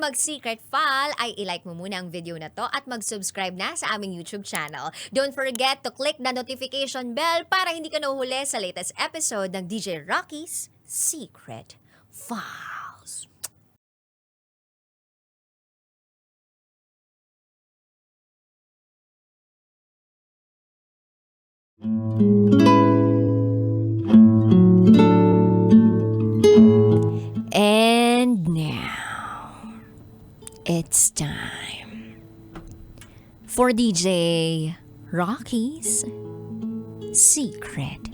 mag-secret file, ay ilike mo muna ang video na to at mag-subscribe na sa aming YouTube channel. Don't forget to click the notification bell para hindi ka nahuhuli sa latest episode ng DJ Rocky's Secret Files. And now, it's time for DJ Rocky's Secret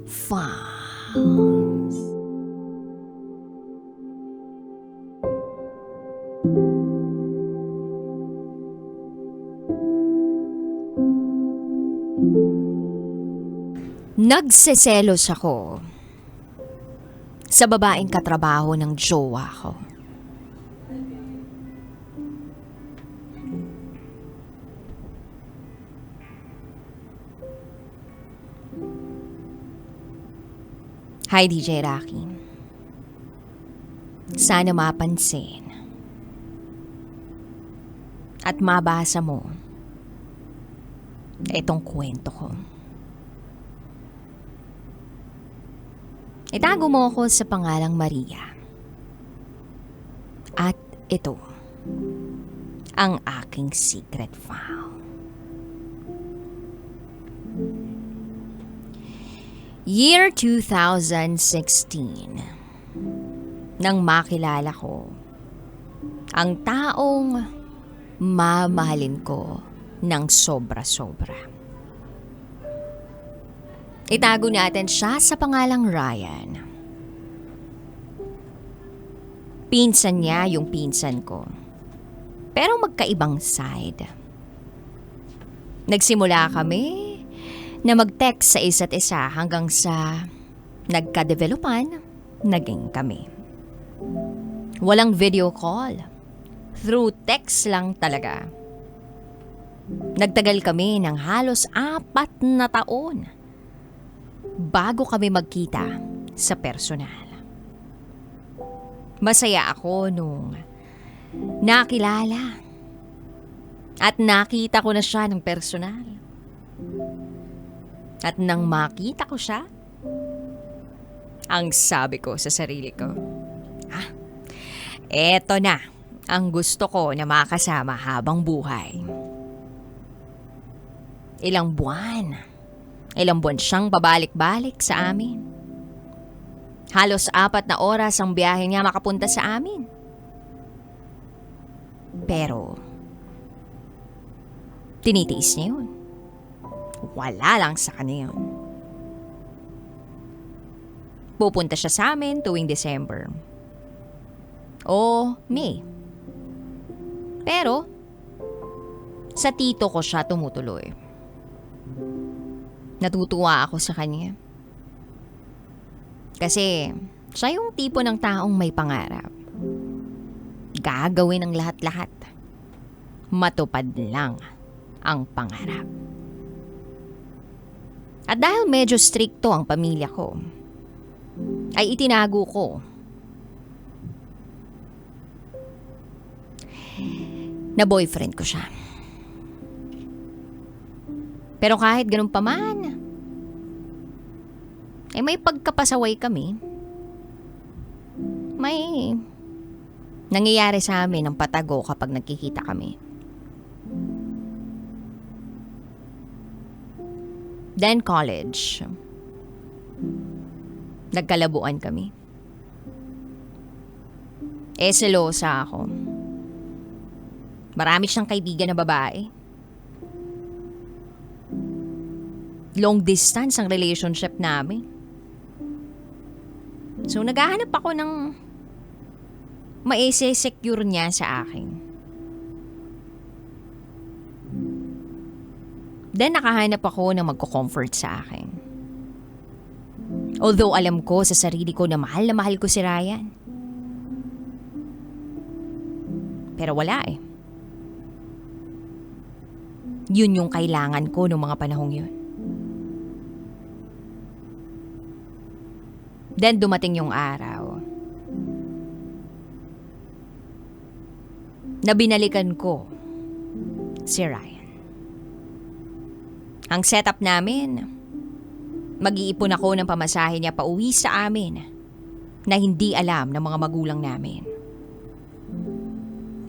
Files. Nagseselos ako sa babaeng katrabaho ng jowa ko. Hi DJ Rocky. Sana mapansin at mabasa mo itong kwento ko. Itago mo ako sa pangalang Maria. At ito, ang aking secret file. Year 2016, nang makilala ko ang taong mamahalin ko ng sobra-sobra. Itago natin siya sa pangalang Ryan. Pinsan niya yung pinsan ko. Pero magkaibang side. Nagsimula kami na mag-text sa isa't isa hanggang sa nagka-developan, naging kami. Walang video call. Through text lang talaga. Nagtagal kami ng halos 4 na taon bago kami magkita sa personal. Masaya ako nung nakilala at nakita ko na siya ng personal. At nang makita ko siya, ang sabi ko sa sarili ko, eto na ang gusto ko na makasama habang buhay. Ilang buwan siyang pabalik-balik sa amin. Halos 4 na oras ang biyahe niya makapunta sa amin. Pero, tinitiis niya yun. Wala lang sa kanya yun. Pupunta siya sa amin tuwing December. O May. Pero, sa tito ko siya tumutuloy. Natutuwa ako sa kanya. Kasi siya yung tipo ng taong may pangarap. Gagawin ang lahat-lahat. Matupad lang ang pangarap. At dahil medyo strikto ang pamilya ko, ay itinago ko na boyfriend ko siya. Pero kahit ganun pa man, may pagkapasaway kami. May nangyayari sa amin ng patago kapag nagkikita kami. Then college. Nagkalabuan kami. Selosa ako. Marami siyang kaibigan na babae. Long distance ang relationship namin. So, naghahanap ako ng maise-secure niya sa akin. Then, nakahanap ako ng magko-comfort sa akin. Although, alam ko sa sarili ko na mahal ko si Ryan. Pero wala eh. Yun yung kailangan ko noong mga panahong yun. Then dumating yung araw na binalikan ko si Ryan. Ang setup namin, mag-iipon ako ng pamasahe niya pauwi sa amin na hindi alam ng mga magulang namin.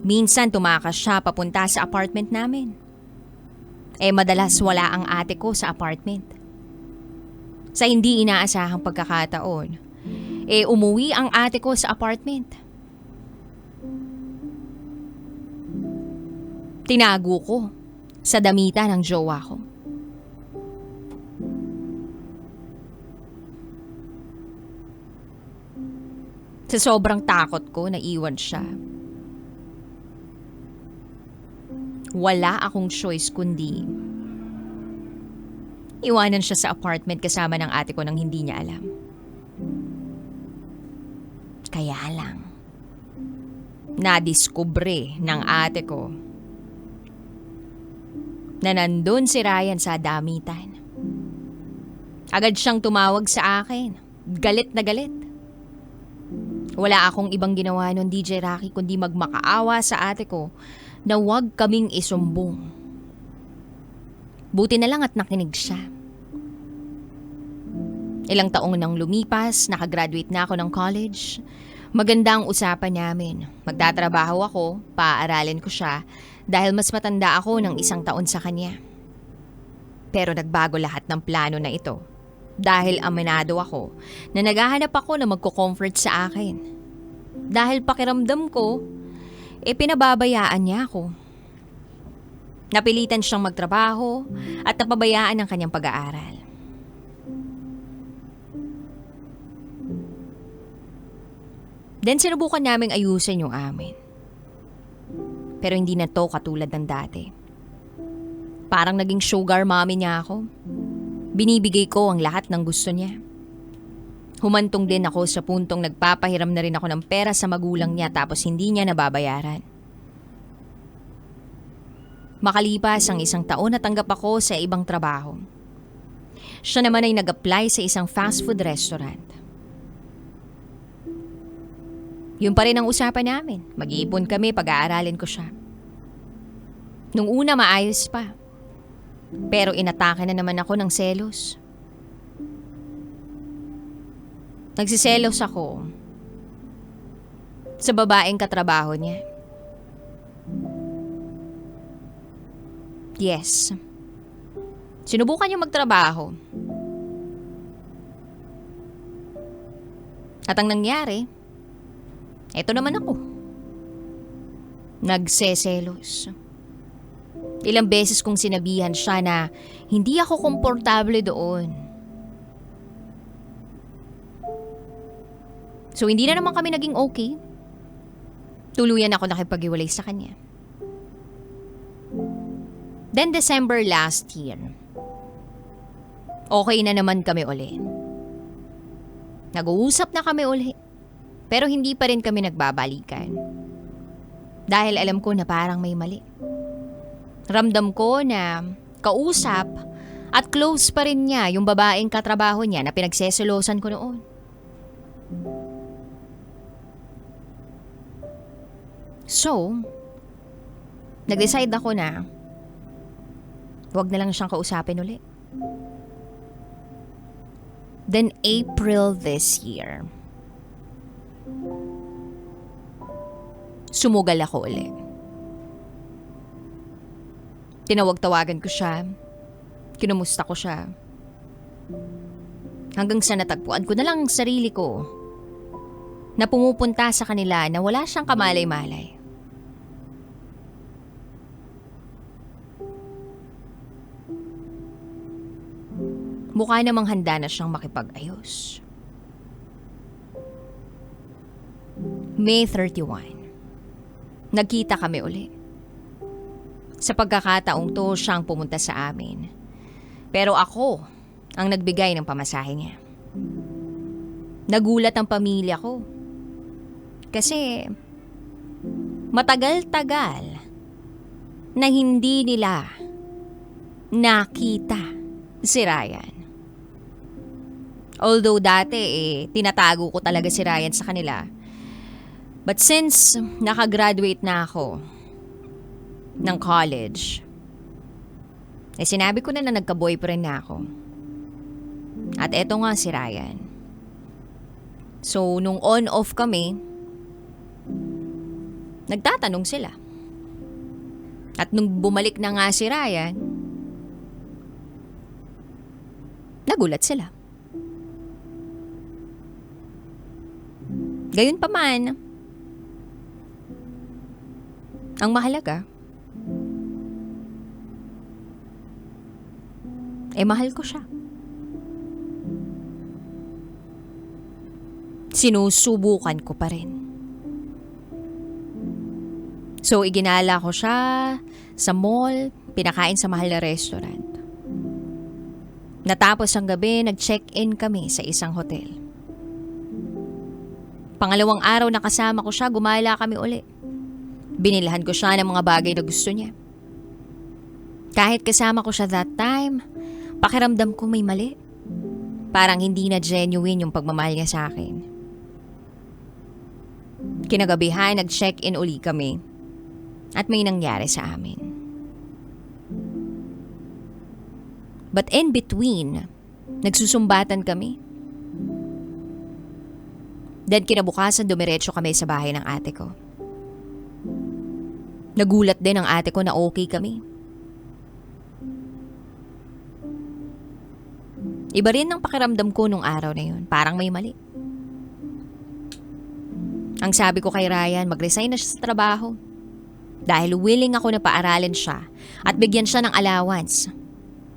Minsan tumakas siya papunta sa apartment namin. Madalas wala ang ate ko sa apartment. Sa hindi inaasahang pagkakataon, umuwi ang ate ko sa apartment. Tinago ko sa damitan ng jowa ko. Sa sobrang takot ko, naiwan siya. Wala akong choice kundi iwanan siya sa apartment kasama ng ate ko nang hindi niya alam. Kaya lang, nadiskubre ng ate ko na nandun si Ryan sa damitan. Agad siyang tumawag sa akin. Galit na galit. Wala akong ibang ginawa nun, DJ Rocky, kundi magmakaawa sa ate ko na huwag kaming isumbong. Buti na lang at nakinig siya. Ilang taong nang lumipas, nakagraduate na ako ng college. Maganda ang usapan namin. Magtatrabaho ako, paaralin ko siya dahil mas matanda ako ng 1 taon sa kanya. Pero nagbago lahat ng plano na ito dahil aminado ako na naghahanap ako na magko-comfort sa akin. Dahil pakiramdam ko, pinababayaan niya ako. Napilitan siyang magtrabaho at napabayaan ang kanyang pag-aaral. Then sinubukan naming ayusin yung amin. Pero hindi na to katulad ng dati. Parang naging sugar mommy niya ako. Binibigay ko ang lahat ng gusto niya. Humantong din ako sa puntong nagpapahiram na rin ako ng pera sa magulang niya tapos hindi niya nababayaran. Makalipas ang 1 taon, natanggap ako sa ibang trabaho. Siya naman ay nag-apply sa isang fast food restaurant. Yun pa rin ang usapan namin. Mag-iipon kami, pag-aaralin ko siya. Nung una maayos pa. Pero inatake na naman ako ng selos. Nagsiselos ako sa babaeng katrabaho niya. Yes. Sinubukan niya magtrabaho. At ang nangyari, eto naman ako. Nagseselos. Ilang beses kong sinabihan siya na hindi ako komportable doon. So hindi na naman kami naging okay. Tuluyan ako nakipag-iwalay sa kanya. Then December last year, okay na naman kami uli. Nag-uusap na kami uli. Pero hindi pa rin kami nagbabalikan. Dahil alam ko na parang may mali. Ramdam ko na kausap at close pa rin niya yung babaeng katrabaho niya na pinagseselosan ko noon. So, nag-decide ako na huwag na lang siyang kausapin ulit. Then April this year, sumugal ako ulit. Tinawag-tawagan ko siya. Kinumusta ko siya. Hanggang sa natagpuan ko na lang ang sarili ko na pumupunta sa kanila na wala siyang kamalay-malay. Mukha namang handa na siyang makipag-ayos. May 31. Nagkita kami uli. Sa pagkakataong to, siyang pumunta sa amin. Pero ako ang nagbigay ng pamasahe niya. Nagulat ang pamilya ko. Kasi matagal-tagal na hindi nila nakita si Ryan. Although dati tinatago ko talaga si Ryan sa kanila. But since nakagraduate na ako, ng college, sinabi ko na nagka-boyfriend na ako. At eto nga si Ryan. So, nung on-off kami, nagtatanong sila. At nung bumalik na nga si Ryan, nagulat sila. Gayunpaman, ang mahalaga, mahal ko siya. Sinusubukan ko pa rin. So, iginala ko siya sa mall, pinakain sa mahal na restaurant. Natapos ang gabi, nag-check-in kami sa isang hotel. Pangalawang araw na kasama ko siya, gumala kami uli. Binilhan ko siya ng mga bagay na gusto niya. Kahit kasama ko siya that time, pakiramdam ko may mali. Parang hindi na genuine yung pagmamahal niya sa akin. Kinagabihan, nag-check-in uli kami. At may nangyari sa amin. But in between, nagsusumbatan kami. Then kinabukasan, dumiretso kami sa bahay ng ate ko. Nagulat din ang ate ko na okay kami. Iba rin ang pakiramdam ko nung araw na yun. Parang may mali. Ang sabi ko kay Ryan, mag-resign na siya sa trabaho. Dahil willing ako na paaralin siya at bigyan siya ng allowance.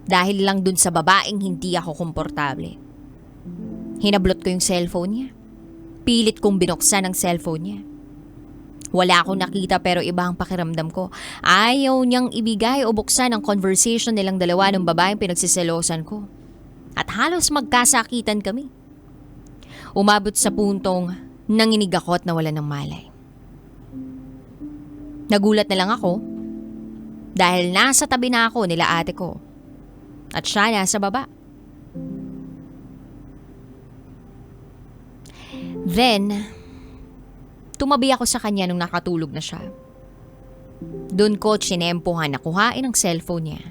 Dahil lang dun sa babaeng hindi ako komportable. Hinablot ko yung cellphone niya. Pilit kong binuksan ang cellphone niya. Wala akong nakita pero iba ang pakiramdam ko. Ayaw niyang ibigay o buksan ang conversation nilang dalawa ng babaeng pinagsiselosan ko. At halos magkasakitan kami. Umabot sa puntong nanginig ako at nawalan ng malay. Nagulat na lang ako dahil nasa tabi na ako nila ate ko at siya nasa baba. Then, tumabi ako sa kanya nung nakatulog na siya. Doon ko tsinempohan na kuhain ang cellphone niya.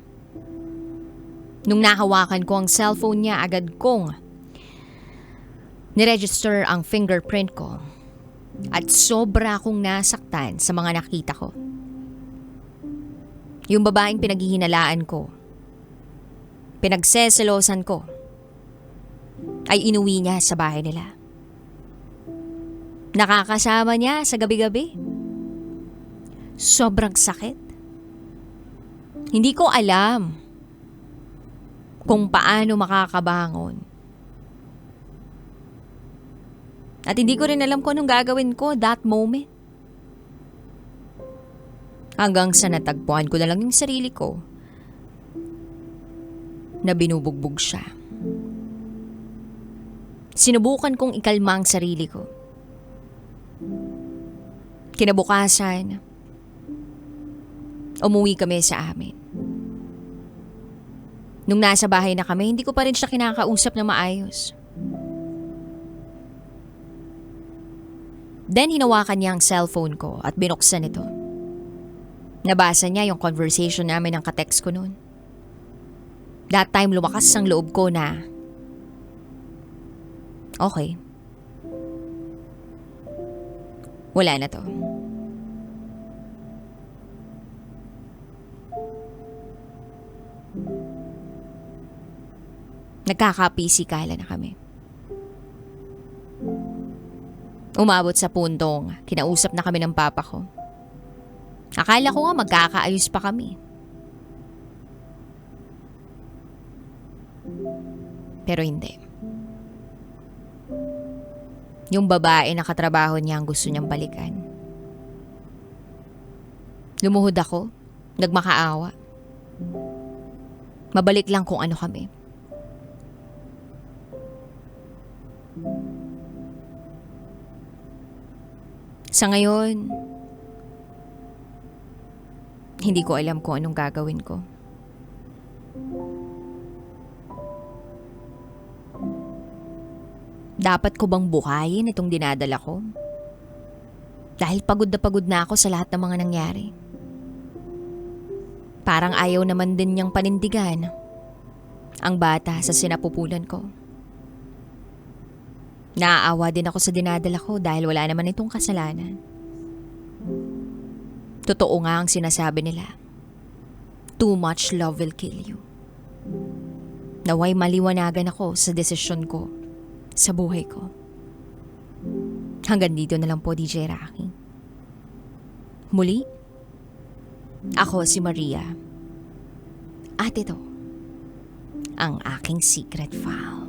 Nung nahawakan ko ang cellphone niya, agad kong niregister ang fingerprint ko. At sobra akong nasaktan sa mga nakita ko. Yung babaeng pinaghihinalaan ko, pinagseselosan ko, ay inuwi niya sa bahay nila. Nakakasama niya sa gabi-gabi. Sobrang sakit. Hindi ko alam kung paano makakabangon. At hindi ko rin alam kung anong gagawin ko that moment. Hanggang sa natagpuan ko na lang yung sarili ko na binubugbog siya. Sinubukan kong ikalma ang sarili ko. Kinabukasan, umuwi kami sa amin. Nung nasa bahay na kami, hindi ko pa rin siya kinakausap na maayos. Then hinawakan niya ang cellphone ko at binuksan ito. Nabasa niya yung conversation namin ng ka-text ko noon. That time lumakas ang loob ko na okay. Wala na to. Nagkakapisikala na kami. Umabot sa puntong kinausap na kami ng papa ko. Akala ko nga magkakaayos pa kami. Pero hindi. Yung babae na katrabaho niya ang gusto niyang balikan. Lumuhod ako, nagmakaawa. Mabalik lang kung ano kami. Sa ngayon, hindi ko alam kung anong gagawin ko. Dapat ko bang buhayin itong dinadala ko? Dahil pagod na ako sa lahat ng mga nangyari. Parang ayaw naman din niyang panindigan ang bata sa sinapupulan ko. Naaawa din ako sa dinadala ko dahil wala naman itong kasalanan. Totoo nga ang sinasabi nila. Too much love will kill you. Naway maliwanagan ako sa desisyon ko sa buhay ko. Hanggang dito na lang po, DJ Rocky. Muli, ako si Maria. At ito, ang aking secret file.